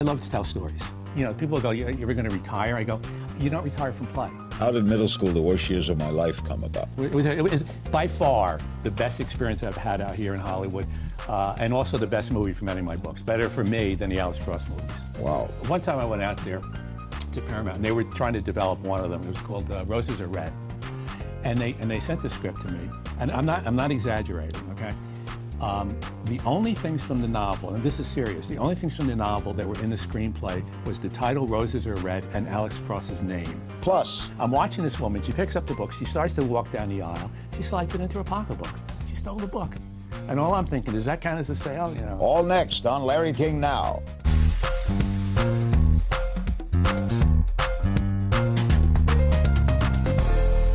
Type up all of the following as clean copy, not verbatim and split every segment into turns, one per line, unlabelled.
I love to tell stories. You know, people go, "You're ever going to retire?" I go, "You don't retire from play."
How did middle school, the worst years of my life, come about?
It was by far the best experience I've had out here in Hollywood, and also the best movie from any of my books. Better for me than the Alex Cross movies.
Wow.
One time I went out there to Paramount, and they were trying to develop one of them. It was called Roses Are Red, and they sent the script to me, and I'm not exaggerating, okay? The only things from the novel, and this is serious, the only things from the novel that were in the screenplay was the title Roses Are Red and Alex Cross's name.
Plus,
I'm watching this woman, she picks up the book, she starts to walk down the aisle, she slides it into her pocketbook. She stole the book. And all I'm thinking, does that count as a sale, you know?
all next on Larry King Now.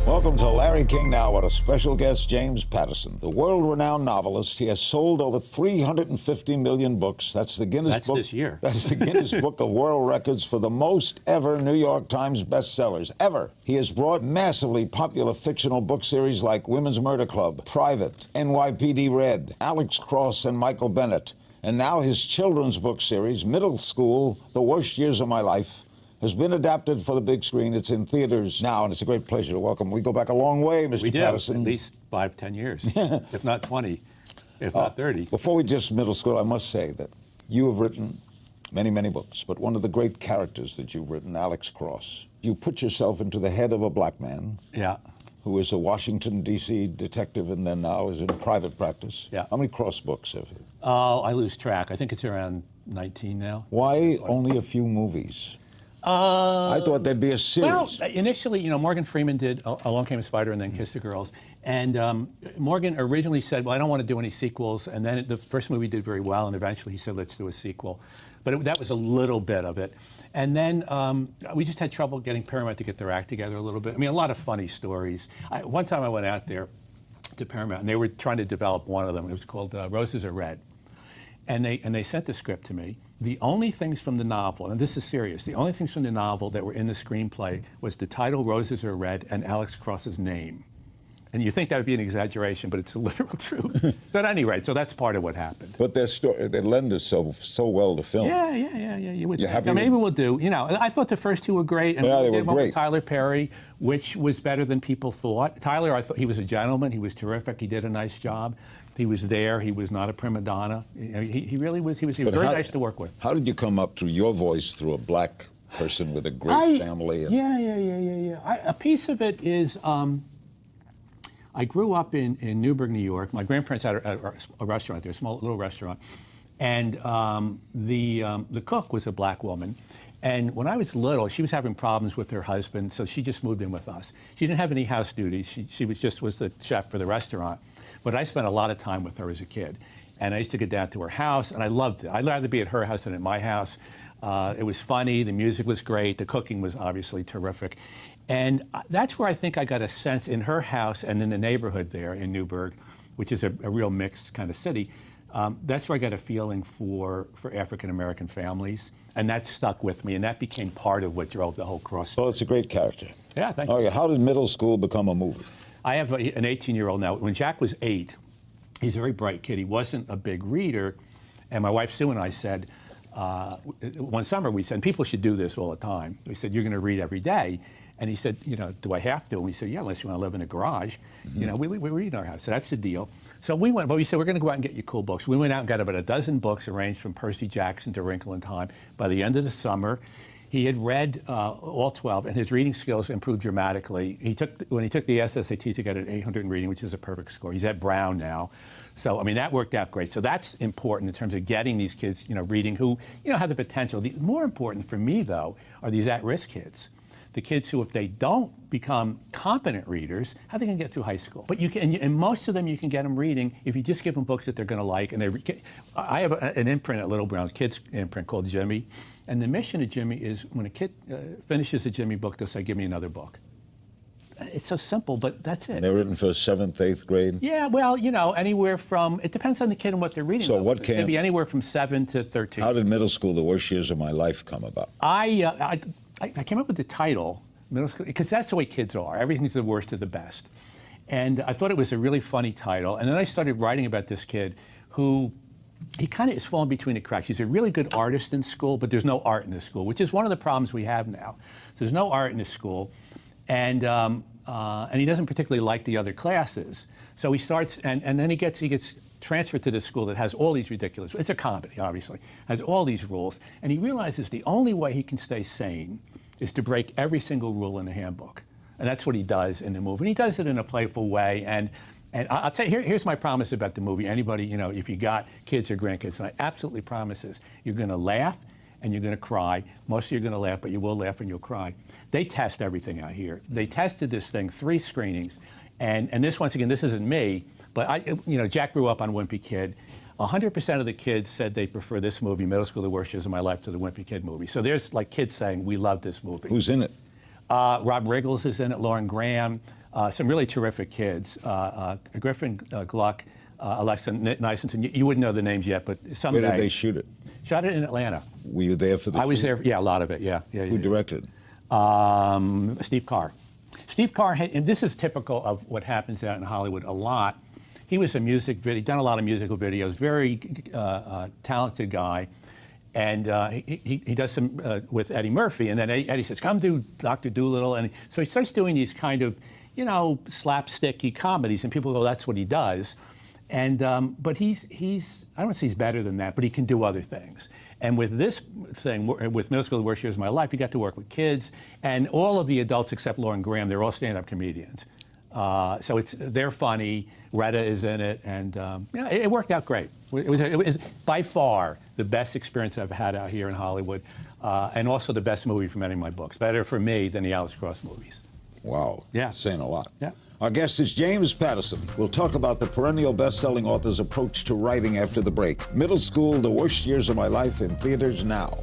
Welcome to Larry King Now with a special guest, James Patterson. The world-renowned novelist. He has sold over 350 million books. That's the Guinness Book.
This year.
That's the Guinness Book of World Records for the most ever New York Times bestsellers, ever. He has brought massively popular fictional book series like Women's Murder Club, Private, NYPD Red, Alex Cross and Michael Bennett. And now his children's book series, Middle School, The Worst Years of My Life, has been adapted for the big screen. It's in theaters now, and it's a great pleasure to welcome. We go back a long way, Mr.
We do,
Patterson.
at least 5, 10 years, if not 20, if not 30.
Before we just middle school, I must say that you have written many, many books, but one of the great characters that you've written, Alex Cross, you put yourself into the head of a black man.
Yeah.
Who is a Washington, D.C. detective and then now is in private practice.
Yeah.
How many Cross books have you?
Oh, I lose track. I think it's around 19 now.
Why only a few movies? I thought there'd be a series.
Well, initially, you know, Morgan Freeman did Along Came a Spider and then Kiss the Girls. And Morgan originally said, well, I don't want to do any sequels. And then the first movie did very well, and eventually he said, let's do a sequel. But that was a little bit of it. And then we just had trouble getting Paramount to get their act together a little bit. I mean, a lot of funny stories. One time I went out there to Paramount, and they were trying to develop one of them. It was called Roses Are Red. And they sent the script to me. The only things from the novel, and this is serious, the only things from the novel that were in the screenplay was the title Roses Are Red and Alex Cross's name. And you think that would be an exaggeration, but it's the literal truth. But at any rate, so that's part of what happened.
But their story, they lend itself so well to film.
Yeah. You would.
You're happy
now, maybe we'll do. You know, I thought the first two were great, and
yeah,
we
they
did
were
one
great.
with Tyler Perry, which was better than people thought. Tyler, I thought he was a gentleman. He was terrific. He did a nice job. He was there. He was not a prima donna. He really was. He was very nice to work with.
How did you come up to your voice through a black person with a great family? And
Yeah. A piece of it is. I grew up in Newburgh, New York. My grandparents had a restaurant there, a small little restaurant, and the cook was a black woman. And when I was little, she was having problems with her husband, so she just moved in with us. She didn't have any house duties. She was the chef for the restaurant. But I spent a lot of time with her as a kid. And I used to get down to her house, and I loved it. I'd rather be at her house than at my house. It was funny, the music was great, the cooking was obviously terrific. And that's where I think I got a sense in her house and in the neighborhood there in Newburgh, which is a real mixed kind of city. That's where I got a feeling for African-American families, and that stuck with me, and that became part of what drove the whole Cross.
Well, it's a great character.
Yeah, thank you.
Okay, how did middle school become a movie?
I have an 18-year-old now. When Jack was 8, he's a very bright kid. He wasn't a big reader, and my wife Sue and I said, one summer we said, people should do this all the time. We said, you're going to read every day. And he said, you know, do I have to? And we said, yeah, unless you want to live in a garage. You know, we read in our house. So that's the deal. So we went, but we said, we're going to go out and get you cool books. We went out and got about a dozen books arranged from Percy Jackson to Wrinkle in Time. By the end of the summer, he had read all 12, and his reading skills improved dramatically. When he took the SSAT to get an 800 in reading, which is a perfect score. He's at Brown now. So, I mean, that worked out great. So that's important in terms of getting these kids, you know, reading who, you know, have the potential. The more important for me, though, are these at-risk kids. The kids who, if they don't become competent readers, how are they going to get through high school? But you can, and most of them you can get them reading if you just give them books that they're going to like. And I have an imprint at Little Brown, kids imprint called Jimmy. And the mission of Jimmy is when a kid finishes a Jimmy book, they'll say, give me another book. It's so simple, but that's it.
And they're written for 7th, 8th grade?
Yeah, well, you know, anywhere from, it depends on the kid and what they're reading.
So what
It can be anywhere from 7 to 13.
How did middle school, the worst years of my life, come about?
I came up with the title, middle school, because that's the way kids are. Everything's the worst of the best. And I thought it was a really funny title. And then I started writing about this kid who he kind of is falling between the cracks. He's a really good artist in school, but there's no art in this school, which is one of the problems we have now. There's no art in the school, and he doesn't particularly like the other classes. So he starts, and then he gets transferred to this school that has all these ridiculous, it's a comedy, obviously, has all these rules, and he realizes the only way he can stay sane is to break every single rule in the handbook. And that's what he does in the movie. And he does it in a playful way. And I'll tell you, here's my promise about the movie. Anybody, you know, if you got kids or grandkids, and I absolutely promise this, you're going to laugh and you're going to cry. Most of you are going to laugh, but you will laugh and you'll cry. They test everything out here. They tested this thing, 3 screenings. And this, once again, this isn't me, but Jack grew up on Wimpy Kid. 100% of the kids said they prefer this movie, Middle School, The Worst Years of My Life, to the Wimpy Kid movie. So there's like kids saying, we love this movie.
Who's in it?
Rob Riggles is in it, Lauren Graham, some really terrific kids. Griffin Gluck, Alexa Nisenson. You wouldn't know the names yet, but someday.
Where did they shoot it?
Shot it in Atlanta.
Were you there for the
I was
shoot?
there, yeah, a lot of it, yeah.
Who directed?
Steve Carr. Steve Carr, and this is typical of what happens out in Hollywood a lot. He was a music video, done a lot of musical videos, very talented guy. And he does some with Eddie Murphy, and then Eddie says, come do Dr. Dolittle. And so he starts doing these kind of, slapsticky comedies, and people go, that's what he does. And, but he's I don't say he's better than that, but he can do other things. And with this thing, with Middle School, The Worst Years of My Life, he got to work with kids, and all of the adults except Lauren Graham, they're all stand-up comedians. So they're funny. Retta is in it, and it worked out great. It was by far the best experience I've had out here in Hollywood, and also the best movie from any of my books. Better for me than the Alex Cross movies.
Wow.
Yeah.
Saying a lot.
Yeah.
Our guest is James Patterson. We'll talk about the perennial best-selling author's approach to writing after the break. Middle School, The Worst Years of My Life, in theaters now.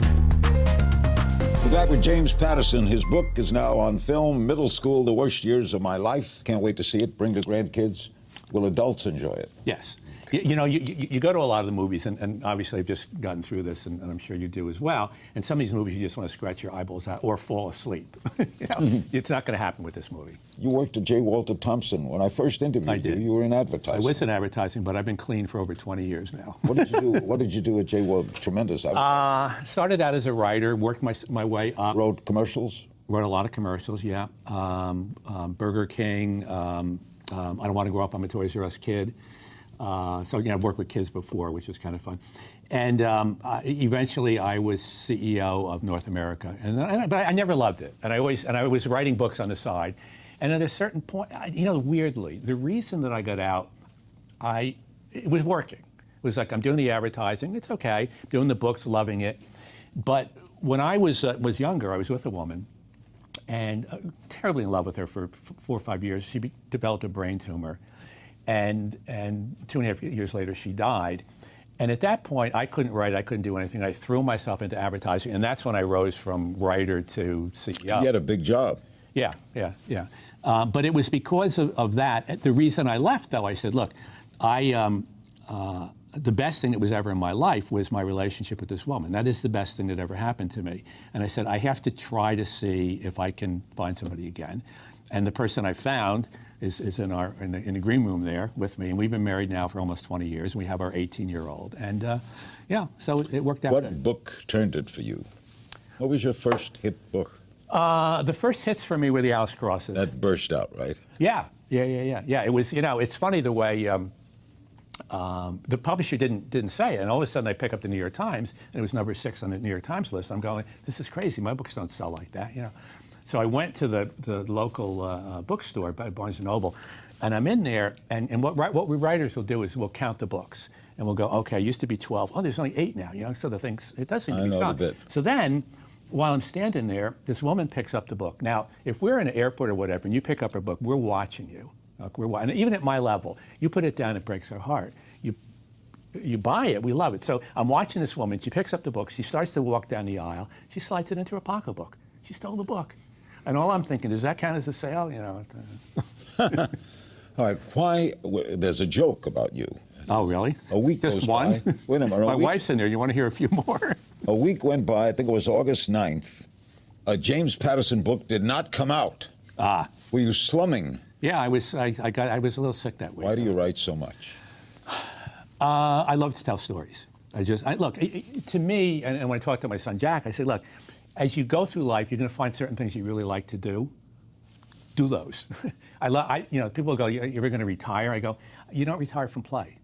We're back with James Patterson. His book is now on film, Middle School, The Worst Years of My Life. Can't wait to see it. Bring the grandkids. Will adults enjoy it?
Yes. You go to a lot of the movies, and obviously I've just gotten through this, and I'm sure you do as well. And some of these movies, you just want to scratch your eyeballs out or fall asleep. It's not going to happen with this movie.
You worked at J. Walter Thompson. When I first interviewed you, you were in advertising.
I was in advertising, but I've been clean for over 20 years now.
What did you do? What did you do at J. Walter? Tremendous advertising.
Started out as a writer, worked my way up.
Wrote commercials?
Wrote a lot of commercials, yeah. Burger King. I Don't Want to Grow Up, I'm a Toys R Us Kid. So I've worked with kids before, which was kind of fun. And eventually I was CEO of North America. But I never loved it. And I was writing books on the side. And at a certain point, weirdly, the reason that I got out, it was working. It was like, I'm doing the advertising, it's okay, doing the books, loving it. But when I was younger, I was with a woman, and terribly in love with her for 4 or 5 years. She developed a brain tumor. And 2.5 years later, she died. And at that point, I couldn't write, I couldn't do anything. I threw myself into advertising, and that's when I rose from writer to CEO.
You had a big job.
Yeah. But it was because of that. The reason I left, though, I said, look, the best thing that was ever in my life was my relationship with this woman. That is the best thing that ever happened to me. And I said, I have to try to see if I can find somebody again. And the person I found is in the green room there with me, and we've been married now for almost 20 years. And we have our 18-year-old, and so it worked out.
What book turned it for you? What was your first hit book?
The first hits for me were the Alex Crosses.
That burst out, right?
Yeah. It was, it's funny the way the publisher didn't say it, and all of a sudden I pick up the New York Times, and it was number 6 on the New York Times list. I'm going, this is crazy. My books don't sell like that, So I went to the local bookstore by Barnes & Noble, and I'm in there, and what we writers will do is we'll count the books, and we'll go, okay, it used to be 12. Oh, there's only 8 now, So the things, it does seem to be strong. So then, while I'm standing there, this woman picks up the book. Now, if we're in an airport or whatever, and you pick up a book, we're watching you. And even at my level, you put it down, it breaks our heart. You buy it, we love it. So I'm watching this woman, she picks up the book, she starts to walk down the aisle, she slides it into her pocketbook. She stole the book. And all I'm thinking, does that count as a sale?
All right, why? There's a joke about you.
Oh, really?
A week
Just
goes
one?
by. Wait a minute.
My wife's in there. You want to hear a few more?
A week went by, I think it was August 9th. A James Patterson book did not come out. Were you slumming?
Yeah, I was a little sick that week.
Why do you write so much?
I love to tell stories. Look, to me, and when I talk to my son Jack, I say, look, as you go through life, you're going to find certain things you really like to do. Do those. People go, you're ever going to retire? I go, you don't retire from play.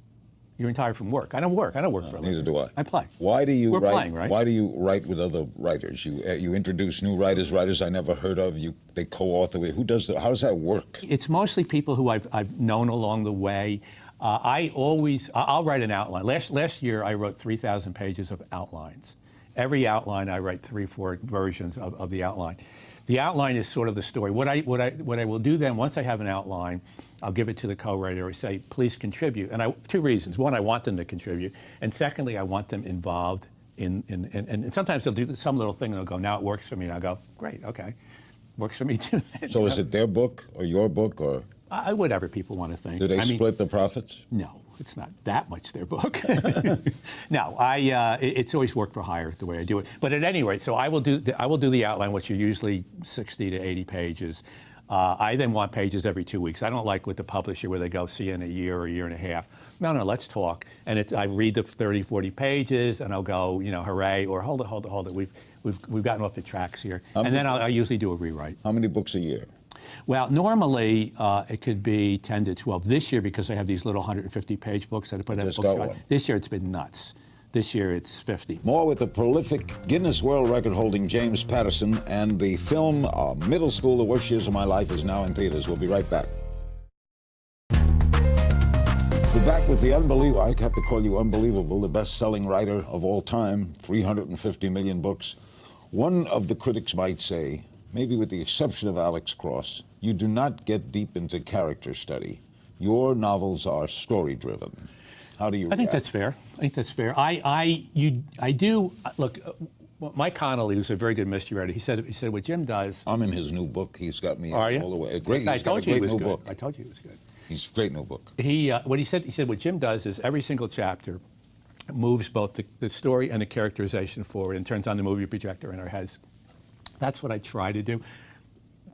You retire from work. I don't work. I don't work for a living.
Neither do I.
I play.
Why do you
We're
write?
playing, right?
Why do you write with other writers? You introduce new writers I never heard of. They co-author with. Who does that? How does that work?
It's mostly people who I've known along the way. I'll write an outline. Last year I wrote 3,000 pages of outlines. Every outline I write 3 or 4 versions of the outline. The outline is sort of the story. What I will do then, once I have an outline, I'll give it to the co-writer and say, please contribute. And 2 reasons. One, I want them to contribute. And secondly, I want them involved and sometimes they'll do some little thing and they'll go, now it works for me. And I'll go, great, okay. Works for me too.
So is it their book or your book or?
Whatever people want to think.
Do they split the profits?
No, it's not that much their book. No, it's always work for hire the way I do it. But at any rate, so I will do the outline, which are usually 60 to 80 pages. I then want pages every 2 weeks. I don't like with the publisher where they go, see you in a year or a year and a half. No, let's talk. And I read the 30, 40 pages, and I'll go, hooray, or hold it. We've gotten off the tracks here. And then I usually do a rewrite.
How many books a year?
Well, normally it could be 10 to 12. This year, because I have these little 150-page books that I put out. This year it's been nuts. This year it's 50.
More with the prolific Guinness World Record holding James Patterson, and the film Middle School, The Worst Years of My Life is now in theaters. We'll be right back. We're back with the unbelievable, I have to call you unbelievable, the best-selling writer of all time, 350 million books. One of the critics might say, maybe with the exception of Alex Cross, you do not get deep into character study. Your novels are story-driven. How do you react?
I think that's fair. I do, look, Mike Connolly, who's a very good mystery writer, he said what Jim does.
I'm in his new book. He's got me
all
the way. Great.
I told you he was good. I told you he was good.
He's a great new book.
He said what Jim does is every single chapter moves both the story and the characterization forward and turns on the movie projector in our heads. That's what I try to do.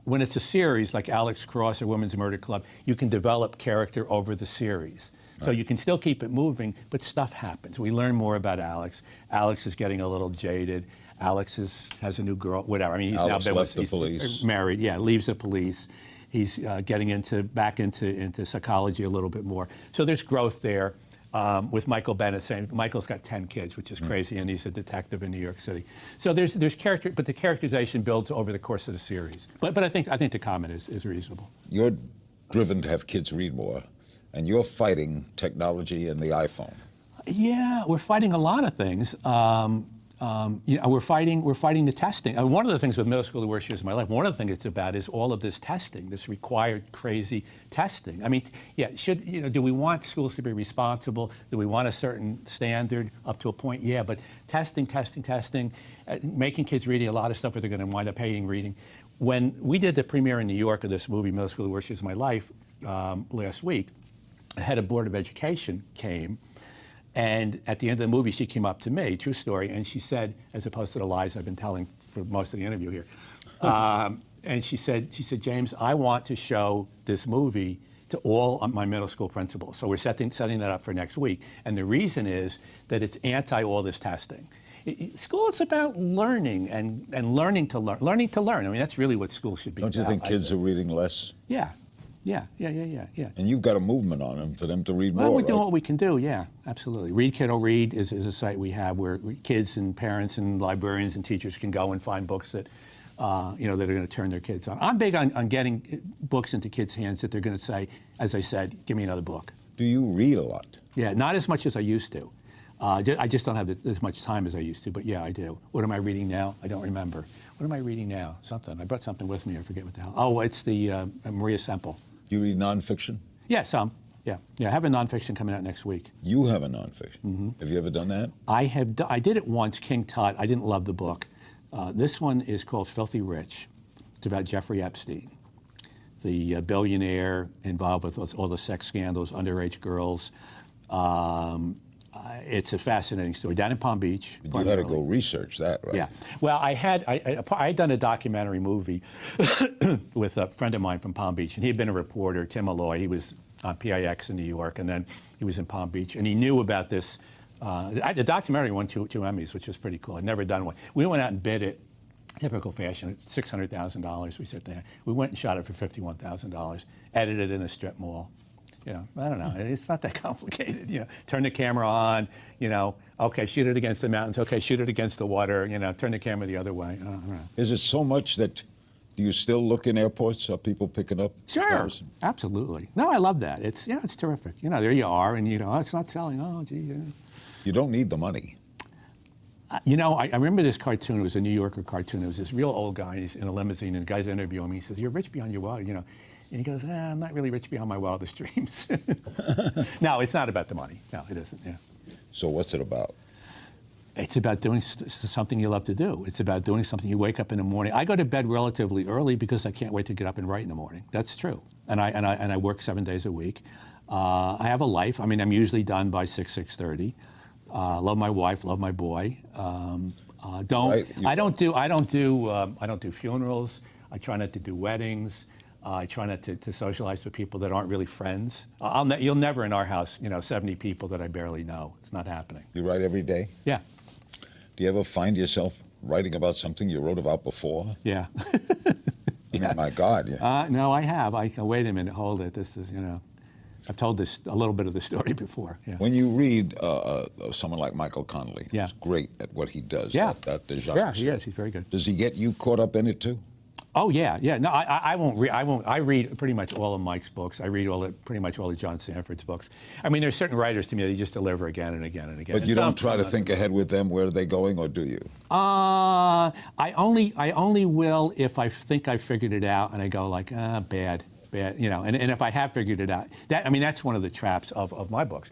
When it's a series like Alex Cross or Women's Murder Club, you can develop character over the series. So you can still keep it moving, but stuff happens. We learn more about Alex. Alex is getting a little jaded. Alex has a new girl, whatever. I mean, he's
Alex
now
left the police.
Married, yeah, leaves the police. He's getting back into psychology a little bit more. So there's growth there. With Michael Bennett saying Michael's got 10 kids, which is crazy, and he's a detective in New York City. So there's character, but the characterization builds over the course of the series. But I think the comment is reasonable.
You're driven to have kids read more, and you're fighting technology and the iPhone.
Yeah, we're fighting a lot of things. We're fighting the testing. One of the things with middle school, the worst years of my life, one of the things it's about is all of this testing, this required crazy testing. I mean, yeah, do we want schools to be responsible? Do we want a certain standard up to a point? Yeah, but testing, making kids reading a lot of stuff where they're going to wind up hating reading. When we did the premiere in New York of this movie, Middle School, the Worst Years of My Life, last week, the head of Board of Education came. And at the end of the movie, she came up to me, true story, and she said, as opposed to the lies I've been telling for most of the interview here, and she said, James, I want to show this movie to all of my middle school principals. So we're setting that up for next week. And the reason is that it's anti all this testing. School is about learning and learning to learn. I mean, that's really what school should be about.
Don't you think kids are reading less?
Yeah. Yeah.
And you've got a movement on them for them to read more.
Well, we're doing what we can do, yeah, absolutely. Read Kiddo Read is a site we have where kids and parents and librarians and teachers can go and find books that, that are going to turn their kids on. I'm big on getting books into kids' hands that they're going to say, as I said, give me another book.
Do you read a lot?
Yeah, not as much as I used to. I just don't have as much time as I used to, but yeah, I do. What am I reading now? I don't remember. What am I reading now? Something. I brought something with me. I forget what the hell. Oh, it's the Maria Semple.
Do you read nonfiction?
Yeah, some. Yeah. I have a nonfiction coming out next week.
You have a nonfiction.
Mm-hmm.
Have you ever done that?
I did it once, King Tut. I didn't love the book. This one is called Filthy Rich. It's about Jeffrey Epstein, the billionaire involved with all the sex scandals, underage girls. It's a fascinating story. Down in Palm Beach.
But you had to go research that, right?
Yeah. Well, I had done a documentary movie with a friend of mine from Palm Beach, and he had been a reporter, Tim Malloy. He was on PIX in New York, and then he was in Palm Beach, and he knew about this. The documentary won two Emmys, which was pretty cool. I'd never done one. We went out and bid it, typical fashion, at $600,000. We said there. We went and shot it for $51,000, edited in a strip mall. You know, I don't know. It's not that complicated. You know, turn the camera on. You know, okay, shoot it against the mountains. Okay, shoot it against the water. You know, turn the camera the other way. I don't know.
Is it so much that do you still look in airports? Are people picking up?
Sure,
Patterson?
absolutely. No, I love that. It's terrific. You know, there you are, and you know, it's not selling. Oh, gee. Yeah.
You don't need the money.
You know, I remember this cartoon. It was a New Yorker cartoon. It was this real old guy. He's in a limousine, and the guy's interviewing him. He says, "You're rich beyond your wildest," you know. And he goes, "I'm not really rich beyond my wildest dreams." No, it's not about the money. No, it isn't. Yeah.
So what's it about?
It's about doing something you love to do. It's about doing something. You wake up in the morning. I go to bed relatively early because I can't wait to get up and write in the morning. That's true. And I work 7 days a week. I have a life. I mean, I'm usually done by 6:30. Love my wife. Love my boy. I don't do funerals. I try not to do weddings. I try not to socialize with people that aren't really friends. You'll never in our house, 70 people that I barely know. It's not happening.
You write every day?
Yeah.
Do you ever find yourself writing about something you wrote about before?
Yeah.
I mean, my God. Yeah.
No, I have. Wait a minute, hold it. This is, I've told a little bit of the story before. Yeah.
When you read someone like Michael Connelly,
yeah.
who's great at what he does.
Yeah.
That genre.
Yeah, he is. He's very good.
Does he get you caught up in it too?
Oh yeah, yeah. No, I won't read. I read pretty much all of Mike's books. I read pretty much all of John Sanford's books. I mean, there's certain writers to me that you just deliver again and again and again.
But you don't try to think ahead with them. Where are they going, or do you?
I only will if I think I figured it out, and I go like, bad. And if I have figured it out, that's one of the traps of my books.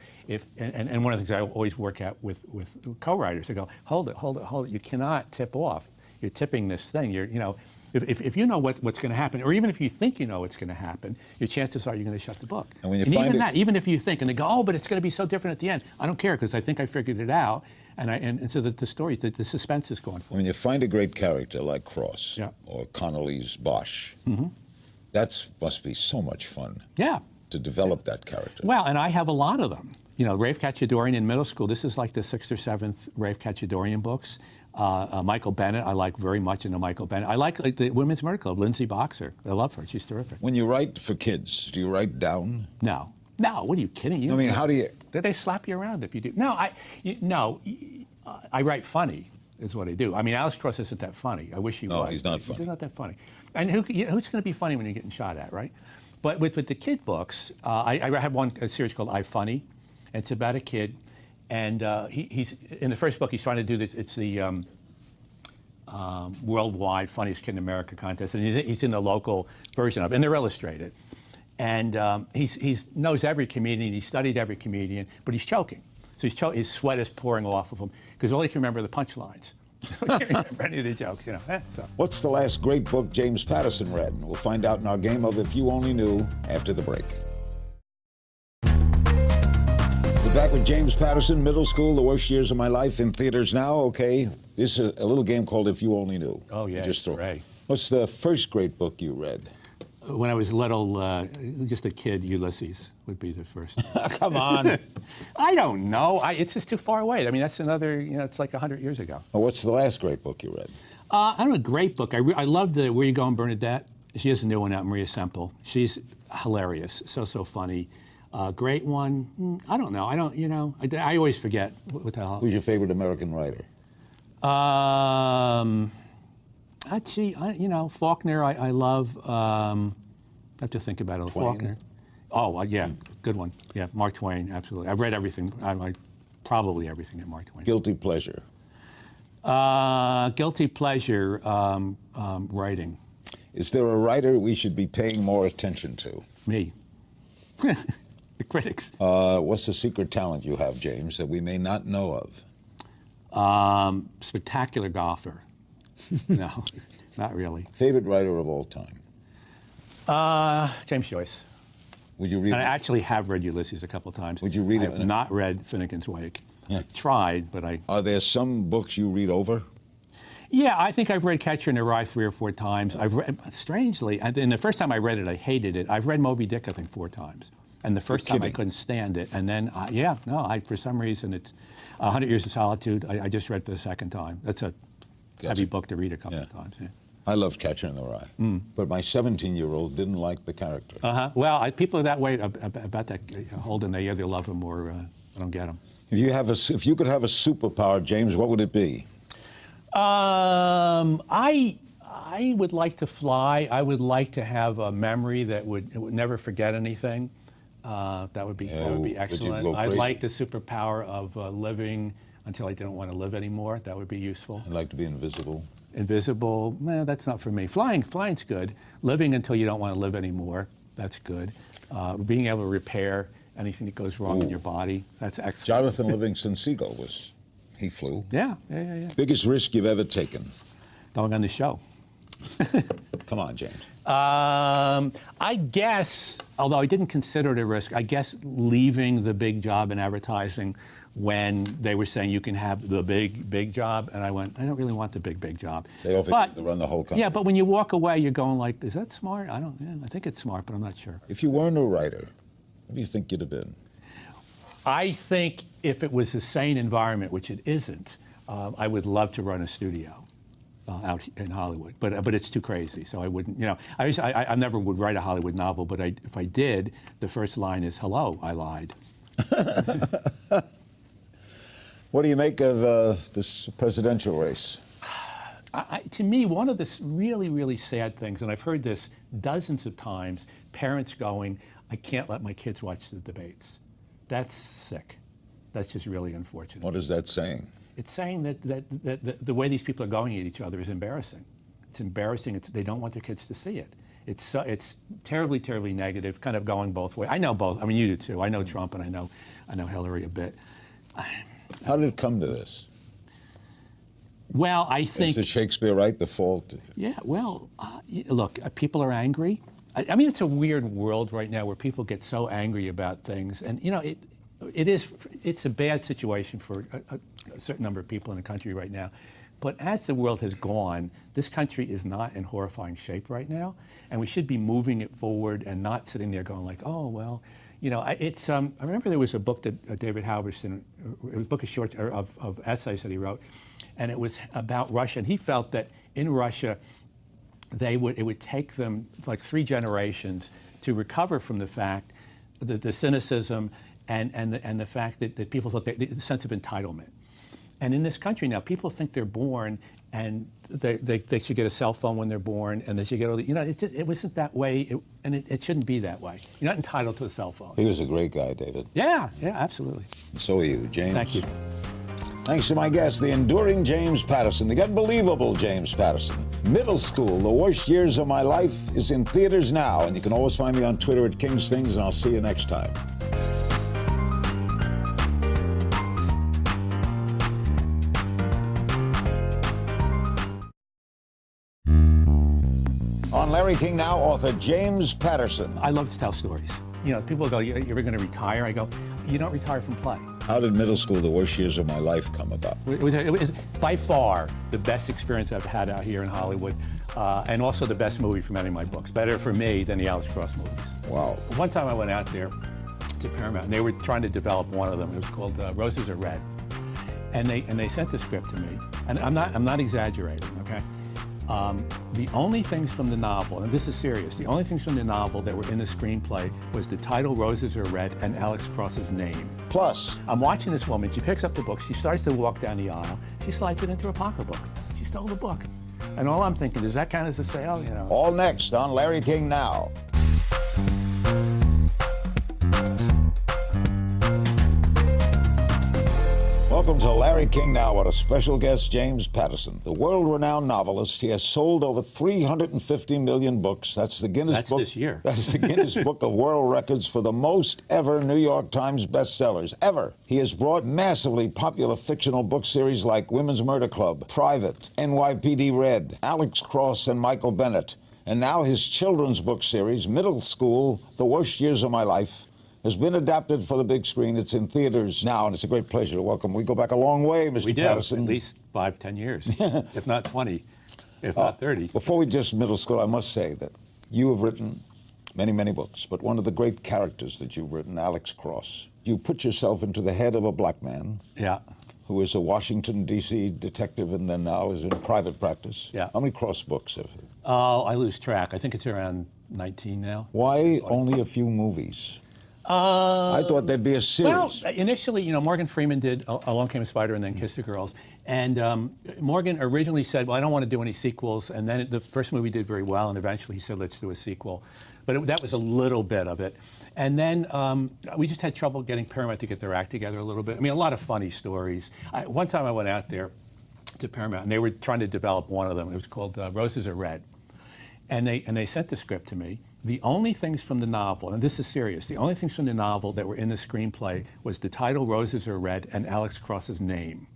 And one of the things I always work at with co-writers, I go, hold it. You cannot tip off. You're tipping this thing. If you know what's going to happen, or even if you think you know what's going to happen, your chances are you're going to shut the book.
And when you
even if you think, and they go, oh, but it's going to be so different at the end. I don't care because I think I figured it out, and so the story, the suspense is going forward.
When you find a great character like Cross,
yeah.
or Connolly's Bosch,
mm-hmm.
that must be so much fun.
Yeah.
To develop that character.
Well, and I have a lot of them. Rafe Cacciadorian in middle school. This is like the 6th or 7th Rafe Cacciadorian books. Michael Bennett, I like very much into Michael Bennett. I like the Women's Murder Club, Lindsay Boxer. I love her. She's terrific.
When you write for kids, do you write down?
No. What are you kidding?
I mean, how do you?
They slap you around if you do. No, I write funny is what I do. I mean, Alex Cross isn't that funny. I wish he was.
No, he's not funny.
He's not that funny. And who's going to be funny when you're getting shot at, right? But with the kid books, I have a series called I Funny. And it's about a kid. And he's in the first book, he's trying to do this. It's the worldwide funniest kid in America contest, and he's in the local version of it, and they're illustrated. And he knows every comedian, he studied every comedian, but he's choking. So his sweat is pouring off of him because all he can remember are the punchlines. He can't remember any of the jokes, So.
What's the last great book James Patterson read? We'll find out in our game of If You Only Knew after the break. Back with James Patterson, Middle School, The Worst Years of My Life, in theaters now. Okay, this is a little game called If You Only Knew.
Oh, yeah, great.
What's the first great book you read?
When I was little, just a kid, Ulysses would be the first.
Come on.
I don't know. It's just too far away. I mean, that's another, it's like 100 years ago.
Well, what's the last great book you read?
I don't know, a great book. I love the Where You Going, Bernadette. She has a new one out, Maria Semple. She's hilarious, so funny. Great one. I don't know. I always forget what the hell.
Who's your favorite American writer?
Faulkner. I love. I have to think about it.
Twain.
Faulkner. Oh, yeah, good one. Yeah, Mark Twain. Absolutely. I've read everything. Probably everything that Mark Twain.
Guilty pleasure.
Guilty pleasure. Writing.
Is there a writer we should be paying more attention to?
Me. The critics.
What's the secret talent you have, James, that we may not know of?
Spectacular golfer. No, not really.
Favorite writer of all time?
James Joyce.
Would you read?
And I actually have read Ulysses a couple of times.
Would you read it?
I have not read Finnegan's Wake.
Yeah.
I tried, but I.
Are there some books you read over?
Yeah, I think I've read Catcher in the Rye 3 or 4 times. I've read, strangely, and the first time I read it, I hated it. I've read Moby Dick, I think, 4 times. And the first time I couldn't stand it. And then, for some reason, it's 100 Years of Solitude. I just read for the second time. That's a heavy book to read a couple of times. Yeah.
I loved Catcher in the Rye, but my 17-year-old didn't like the character.
Well, people are that way about that Holden. They either love him or I don't get him.
If you could have a superpower, James, what would it be?
I would like to fly. I would like to have a memory that would never forget anything. That would be excellent. I'd like the superpower of living until I didn't want to live anymore. That would be useful.
I'd like to be invisible.
Invisible, that's not for me. Flying's good. Living until you don't want to live anymore, that's good. Being able to repair anything that goes wrong in your body, that's excellent.
Jonathan Livingston Seagull he flew.
Yeah.
Biggest risk you've ever taken?
Going on the show.
Come on, James.
I guess, although I didn't consider it a risk, I guess leaving the big job in advertising when they were saying you can have the big job, and I went, I don't really want the big job.
They offered to run the whole company.
Yeah, but when you walk away, you're going like, is that smart? I think it's smart, but I'm not sure.
If you weren't a writer, what do you think you'd have been?
I think if it was a sane environment, which it isn't, I would love to run a studio out in Hollywood, but it's too crazy, so I wouldn't. I never would write a Hollywood novel, but if I did, the first line is, "Hello, I lied."
What do you make of this presidential race?
To me, one of the really, really sad things, and I've heard this dozens of times, parents going, I can't let my kids watch the debates. That's sick. That's just really unfortunate.
What is that saying?
It's saying that the way these people are going at each other is embarrassing. It's embarrassing. They don't want their kids to see it. It's terribly, terribly negative, kind of going both ways. I know both. I mean, you do too. I know Trump and I know Hillary a bit.
How did it come to this?
Well, I think...
Is it Shakespeare right, the fault? Yeah,
well, look, people are angry. I mean, it's a weird world right now where people get so angry about things. And, it's a bad situation for a certain number of people in the country right now. But as the world has gone, this country is not in horrifying shape right now. And we should be moving it forward and not sitting there going like, oh, well... I remember there was a book that David Halberstam, a book of short of essays that he wrote, and it was about Russia. And he felt that in Russia, it would take them like 3 generations to recover from the fact, the cynicism, and the fact that people thought the sense of entitlement. And in this country now, people think they're born and they should get a cell phone when they're born, and they should get all the, it wasn't that way, and it shouldn't be that way. You're not entitled to a cell phone.
He was a great guy, David.
Yeah, absolutely.
So are you, James.
Thank you.
Thanks to my guest, the enduring James Patterson, the unbelievable James Patterson. Middle School, The Worst Years of My Life, is in theaters now, and you can always find me on Twitter at King's Things, and I'll see you next time. On Larry King Now, author James Patterson.
I love to tell stories. People go, you're ever going to retire? I go, you don't retire from play.
How did Middle School, The Worst Years of My Life come about?
It was by far the best experience I've had out here in Hollywood, and also the best movie from any of my books. Better for me than the Alex Cross movies.
Wow.
One time I went out there to Paramount, and they were trying to develop one of them. It was called Roses Are Red. And they sent the script to me. And I'm not exaggerating, okay? The only things from the novel, and this is serious, the only things from the novel that were in the screenplay was the title Roses Are Red and Alex Cross's name.
Plus,
I'm watching this woman, she picks up the book, she starts to walk down the aisle, she slides it into her pocketbook. She stole the book. And all I'm thinking, does that count as a sale,
All next on Larry King Now. Welcome to Larry King Now with a special guest, James Patterson. The world-renowned novelist, he has sold over 350 million books. That's the Guinness Book.
This year.
That's the Guinness Book of World Records for the most ever New York Times bestsellers, ever. He has brought massively popular fictional book series like Women's Murder Club, Private, NYPD Red, Alex Cross and Michael Bennett. And now his children's book series, Middle School, The Worst Years of My Life, has been adapted for the big screen. It's in theaters now, and it's a great pleasure to welcome. We go back a long way, Mr. Patterson.
At least 5-10 years, if not 20, if not 30.
Before we just Middle School, I must say that you have written many, many books, but one of the great characters that you've written, Alex Cross. You put yourself into the head of a black man.
Yeah.
Who is a Washington, D.C. detective and then now is in private practice.
Yeah.
How many Cross books have you?
I lose track. I think it's around 19 now.
Why only a few movies? I thought there'd be a series.
Well, initially, you know, Morgan Freeman did Along Came a Spider and then Kiss the Girls. And Morgan originally said, well, I don't want to do any sequels. And then the first movie did very well, and eventually he said, let's do a sequel. But that was a little bit of it. And then we just had trouble getting Paramount to get their act together a little bit. I mean, a lot of funny stories. One time I went out there to Paramount, and they were trying to develop one of them. It was called Roses Are Red. And they sent the script to me. The only things from the novel, and this is serious, the only things from the novel that were in the screenplay was the title Roses Are Red and Alex Cross's name.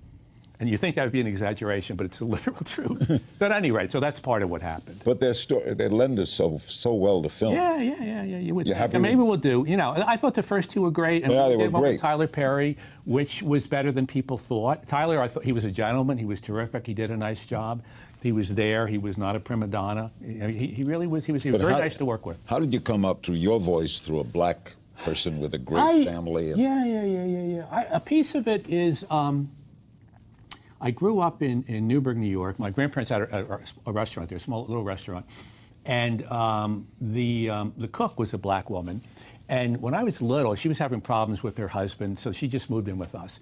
And you think that would be an exaggeration, but it's the literal truth. But at any rate, so that's part of what happened.
But their story, they lend itself so well to film.
Yeah. You would.
Happy
maybe we'll do. You know, I thought the first two were great, and
yeah,
we
they
did
were
one
great.
with Tyler Perry, which was better than people thought. Tyler, I thought he was a gentleman. He was terrific. He did a nice job. He was there. He was not a prima donna. He really was. He was very nice to work with.
How did you come up through your voice through a black person with a great family? And...
Yeah. A piece of it is. I grew up in Newburgh, New York. My grandparents had a restaurant there, a small little restaurant, and the cook was a black woman. And when I was little, she was having problems with her husband, so she just moved in with us.